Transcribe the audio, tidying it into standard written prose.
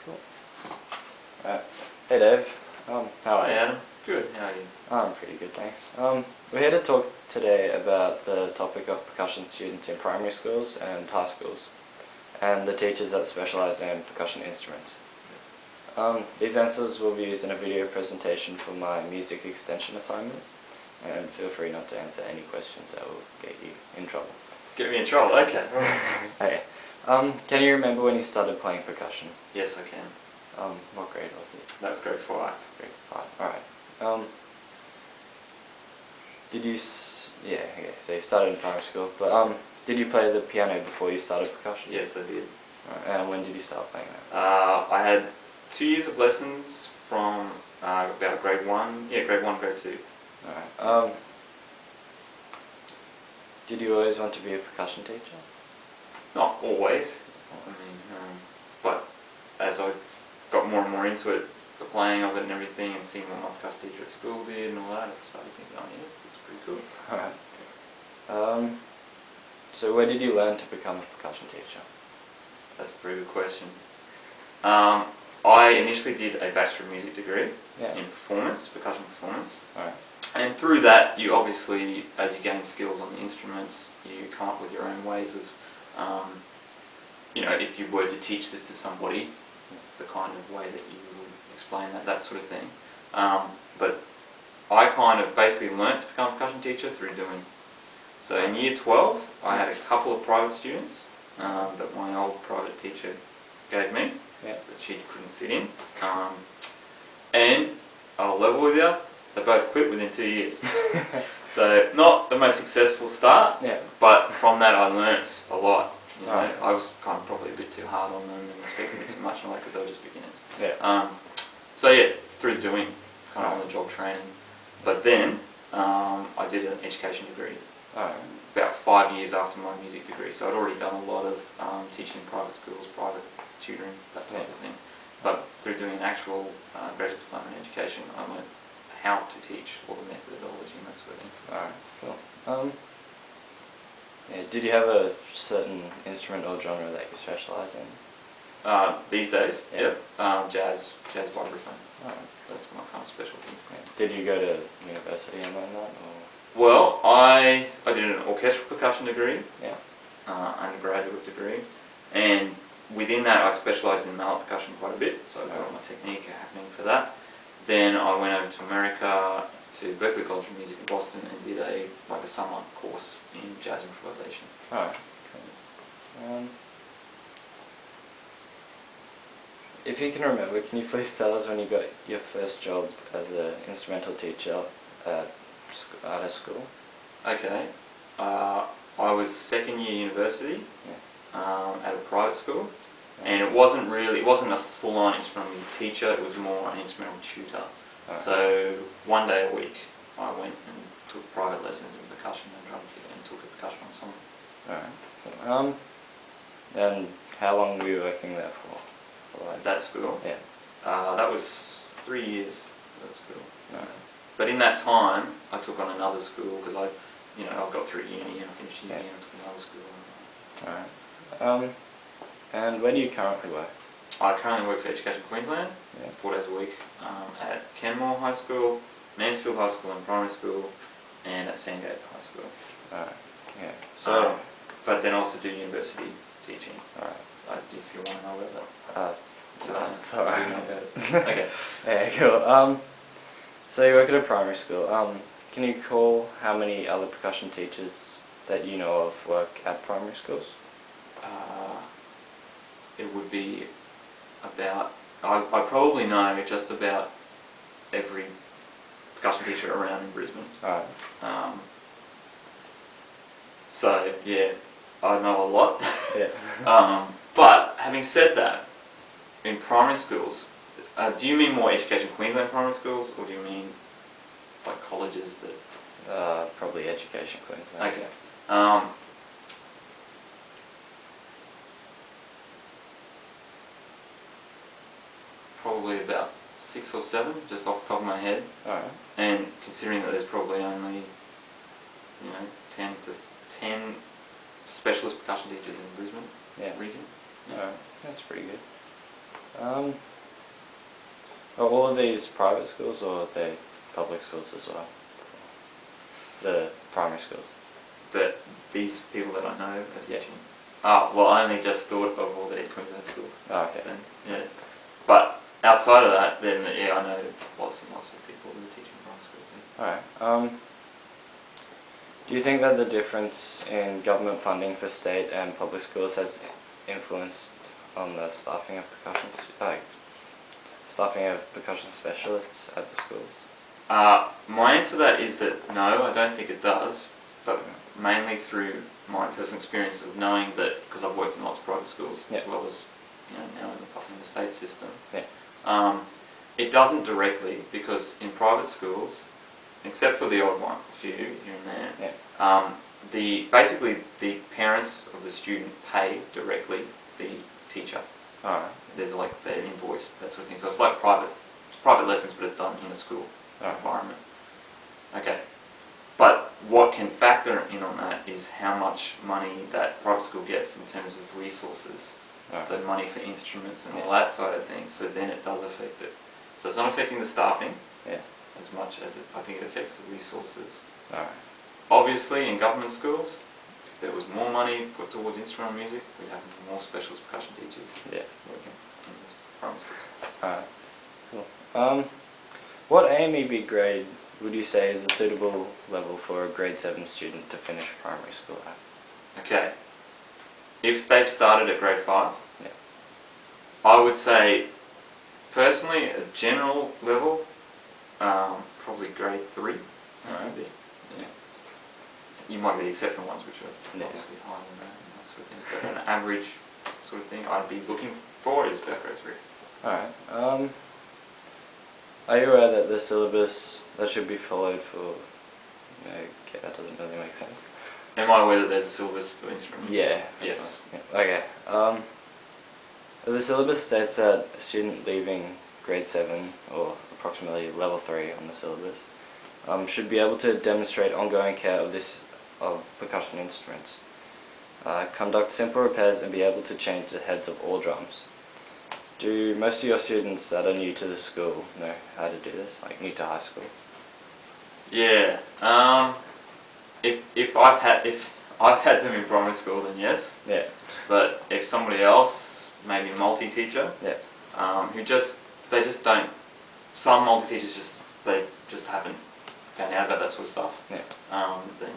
Cool. Hey Dave, how are Hey you? Adam, good, how are you? I'm pretty good, thanks. We're here to talk today about the topic of percussion students in primary schools and high schools, and the teachers that specialise in percussion instruments. These answers will be used in a video presentation for my music extension assignment, and feel free not to answer any questions that will get you in trouble. Get me in trouble, okay. Okay. Can you remember when you started playing percussion? Yes, I can. What grade was it? That was grade 5. Grade 5, alright. Yeah, okay, so you started in primary school, but did you play the piano before you started percussion? Yes, I did. Right, and when did you start playing that? I had 2 years of lessons from about grade 1, grade 1, grade 2. Alright, did you always want to be a percussion teacher? Not always, but as I got more and more into it, the playing of it and everything, and seeing what my percussion teacher at school did and all that, I started thinking, oh yeah, this is pretty cool. Alright. So where did you learn to become a percussion teacher? That's a very good question. I initially did a Bachelor of Music degree in performance, percussion performance. Alright. And through that, you obviously, as you gain skills on the instruments, you come up with your own ways of, if you were to teach this to somebody, the kind of way that you would explain that sort of thing. But I kind of basically learnt to become a percussion teacher through doing. So in year 12, I had a couple of private students that my old private teacher gave me, that she couldn't fit in. And I'll level with you, they both quit within 2 years. So not the most successful start, but from that I learnt a lot. I was kind of probably a bit too hard on them and expecting a bit too much on that because they were just beginners. So yeah, through doing, kind of on the job training. But then I did an education degree about 5 years after my music degree. So I'd already done a lot of teaching in private schools, private tutoring, that type of thing. But through doing an actual graduate diploma in education, I learned how to teach, all the methodology and that sort of thing. Alright, cool. Did you have a certain instrument or genre that you specialise in? These days, jazz vibraphone. That's my kind of specialty. Did you go to university and learn that? Or? Well, I did an orchestral percussion degree, undergraduate degree, and within that I specialised in mallet percussion quite a bit, so I got my technique happening for that. Then I went over to America, to Berklee College of Music in Boston, and did a summer course in jazz improvisation. Alright, cool. If you can remember, can you please tell us when you got your first job as an instrumental teacher at a school? Okay. I was second year university at a private school, and it wasn't a full-on instrumental teacher, it was more an instrumental tutor. So one day a week I went and took private lessons in percussion and drum kit and took a percussion ensemble. Alright. And how long were you working there for? That school? Yeah. That was 3 years at that school. But in that time I took on another school because I got through uni and finished uni and took another school. Alright. And where do you currently work? I currently work for Education Queensland, 4 days a week, at Kemp High School, Mansfield High School and Primary School, and at Sandgate High School. Alright. Yeah. So, but then also do university teaching. Alright. If you want to know about that. No, it's alright. Okay. Yeah, cool. So you work at a primary school. Can you recall how many other percussion teachers that you know of work at primary schools? It would be about, I probably know just about every percussion teacher around in Brisbane. Alright. So yeah, I know a lot. Yeah. But having said that, in primary schools, do you mean more Education Queensland primary schools, or do you mean like colleges that? Probably Education Queensland. Okay. Probably about 6 or 7, just off the top of my head. Alright. And considering that there's probably only 10 specialist percussion teachers in Brisbane region. Alright, that's pretty good. Are all of these private schools or are they public schools as well? The primary schools? That these people that I know are Yeah. teaching. Oh, well, I only just thought of all the Queensland schools. Oh, okay. Then, yeah. But outside of that, then yeah, I know lots and lots of people who are teaching primary schools. Yeah. Alright. Do you think that the difference in government funding for state and public schools has influenced on the staffing of percussion specialists at the schools? My answer to that is that no, I don't think it does, but mainly through my personal experience of knowing that, because I've worked in lots of private schools Yeah. as well as now in the state system. Yeah. It doesn't directly, because in private schools, except for the odd one, a few here and there, Yeah. basically the parents of the student pay directly the teacher. Alright. There's like their invoice, that sort of thing. So it's like private lessons, but it's done in a school environment. Okay. But what can factor in on that is how much money that private school gets in terms of resources. Alright. So money for instruments and all that side of things. So then it does affect it. So it's not affecting the staffing as much as I think it affects the resources. Alright. Obviously, in government schools, if there was more money put towards instrumental music, we'd have more specialist percussion teachers working in the primary schools. Alright. Cool. What AMEB grade would you say is a suitable level for a grade 7 student to finish primary school at? Okay. If they've started at grade 5, Yeah. I would say, personally, a general level, probably grade 3. Alright. Yeah. You might be exceptional ones which are Yeah. obviously higher than that and that sort of thing. But an average sort of thing I'd be looking for is about grade 3. Alright. Are you aware that the syllabus that should be followed for... Okay, that doesn't really make sense. Am I aware that there's a syllabus for instruments? Yeah. Yes. Yeah. Okay. The syllabus states that a student leaving grade 7, or approximately level 3 on the syllabus, should be able to demonstrate ongoing care of percussion instruments, conduct simple repairs and be able to change the heads of all drums. Do most of your students that are new to the school know how to do this, like new to high school? Yeah. If I've had them in primary school, then yes. Yeah. But if somebody else, maybe a multi-teacher, Yeah. they just don't. Some multi-teachers they just haven't found out about that sort of stuff. Yeah. Then